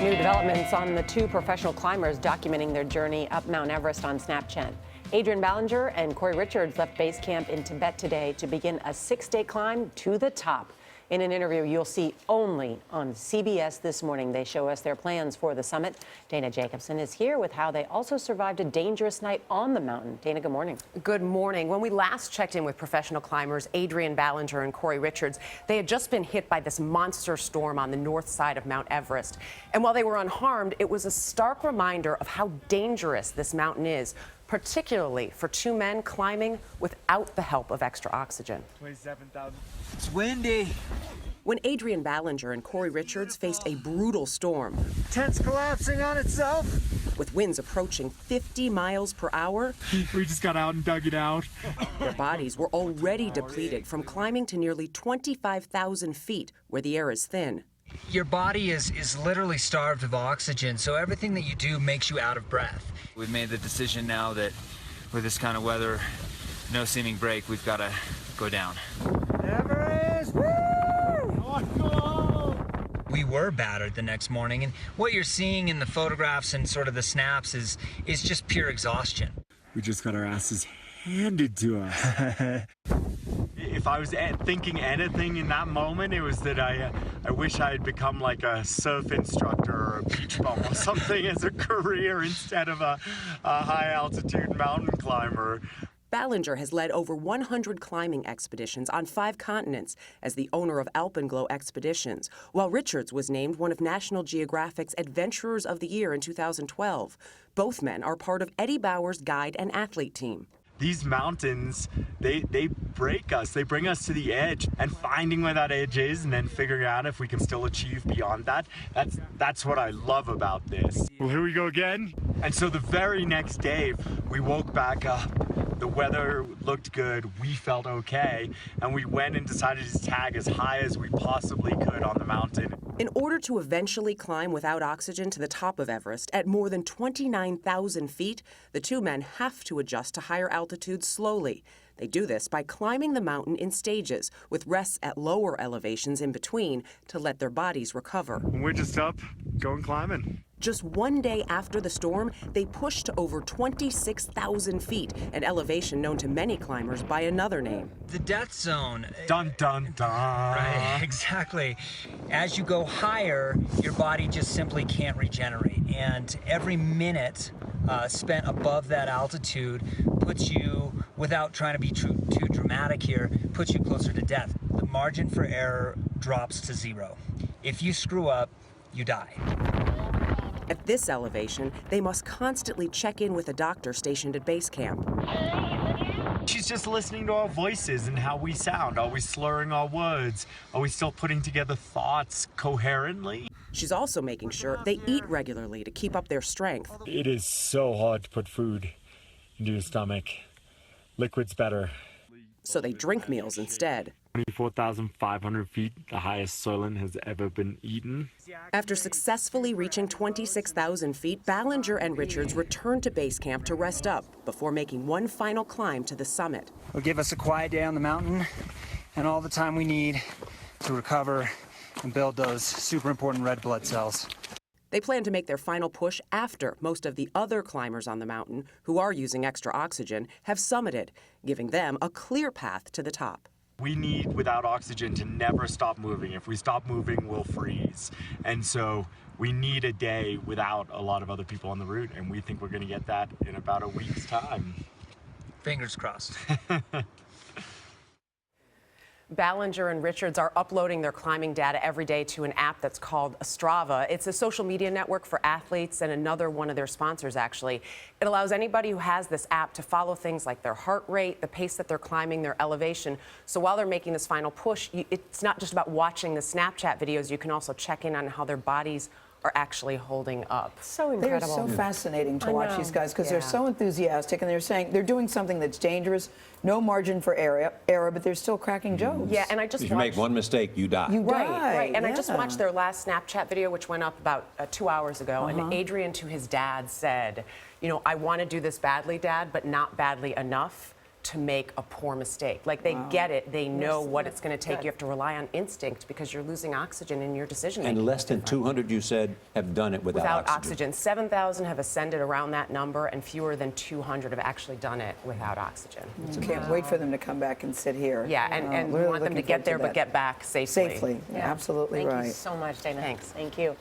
New developments on the two professional climbers documenting their journey up Mount Everest on Snapchat. Adrian Ballinger and Corey Richards left base camp in Tibet today to begin a 6-day climb to the top. In an interview you'll see only on CBS this morning, they show us their plans for the summit. Dana Jacobson is here with how they also survived a dangerous night on the mountain. Dana, good morning. Good morning. When we last checked in with professional climbers Adrian Ballinger and Corey Richards, they had just been hit by this monster storm on the north side of Mount Everest. And while they were unharmed, it was a stark reminder of how dangerous this mountain is, particularly for two men climbing without the help of extra oxygen. 27,000. It's windy. When Adrian Ballinger and Corey Richards faced a brutal storm, Tent's collapsing on itself. with winds approaching 50 miles per hour, We just got out and dug it out. their bodies were already depleted from climbing to nearly 25,000 feet where the air is thin. Your body is literally starved of oxygen, so everything that you do makes you out of breath. We've made the decision now that with this kind of weather, no seeming break, we've got to go down. Everest! Woo! We were battered the next morning, and what you're seeing in the photographs and sort of the snaps is just pure exhaustion. We just got our asses handed to us. If I was thinking anything in that moment, it was that I wish I had become like a surf instructor or a beach bum or something as a career instead of a high altitude mountain climber. Ballinger has led over 100 climbing expeditions on 5 continents as the owner of Alpenglow Expeditions, while Richards was named one of National Geographic's Adventurers of the Year in 2012. Both men are part of Eddie Bauer's guide and athlete team. These mountains, they break us, they bring us to the edge, and finding where that edge is and then figuring out if we can still achieve beyond that, that's what I love about this. Well, here we go again. And so the very next day, we woke back up. The weather looked good, we felt okay, and we went and decided to tag as high as we possibly could on the mountain. In order to eventually climb without oxygen to the top of Everest at more than 29,000 feet, the two men have to adjust to higher altitudes slowly. They do this by climbing the mountain in stages, with rests at lower elevations in between to let their bodies recover. We're just up, going climbing. Just one day after the storm, they pushed to over 26,000 feet, an elevation known to many climbers by another name. The death zone. Dun, dun, dun. Right, exactly. As you go higher, your body just simply can't regenerate. And every minute spent above that altitude puts you, without trying to be too dramatic here, puts you closer to death. The margin for error drops to 0. If you screw up, you die. At this elevation, they must constantly check in with a doctor stationed at base camp. She's just listening to our voices and how we sound. Are we slurring our words? Are we still putting together thoughts coherently? She's also making sure they eat regularly to keep up their strength. It is so hard to put food into your stomach. Liquid's better. So they drink meals instead. 24,500 feet, the highest Soylent has ever been eaten. After successfully reaching 26,000 feet, Ballinger and Richards returned to base camp to rest up before making one final climb to the summit. It'll give us a quiet day on the mountain and all the time we need to recover and build those super important red blood cells. They plan to make their final push after most of the other climbers on the mountain, who are using extra oxygen, have summited, giving them a clear path to the top. We need, without oxygen, to never stop moving. If we stop moving, we'll freeze. And so we need a day without a lot of other people on the route, and we think we're going to get that in about a week's time. Fingers crossed. Ballinger and Richards are uploading their climbing data every day to an app that's called Strava. It's a social media network for athletes and another one of their sponsors, actually. It allows anybody who has this app to follow things like their heart rate, the pace that they're climbing, their elevation. So while they're making this final push, it's not just about watching the Snapchat videos. You can also check in on how their bodies are actually holding up. So incredible. They're so fascinating to watch these guys because Yeah. they're so enthusiastic and they're saying they're doing something that's dangerous, no margin for error, but they're still cracking jokes. Yeah, and I just If you make one mistake, you die. You Right, die. right. And I yeah. just watched their last Snapchat video, which went up about 2 hours ago. And Adrian to his dad said, you know, I want to do this badly, Dad, but not badly enough to make a poor mistake. Like they get it, they know what it's going to take. Good. You have to rely on instinct because you're losing oxygen in your decision making. And less than 200, you said, have done it without oxygen. 7,000 have ascended around that number, and fewer than 200 have actually done it without oxygen. Can't wait for them to come back and sit here. Yeah, and we really want them to looking get there forward to but that. get back safely. Safely, absolutely Thank right. you so much, Dana. Thanks. Thank you.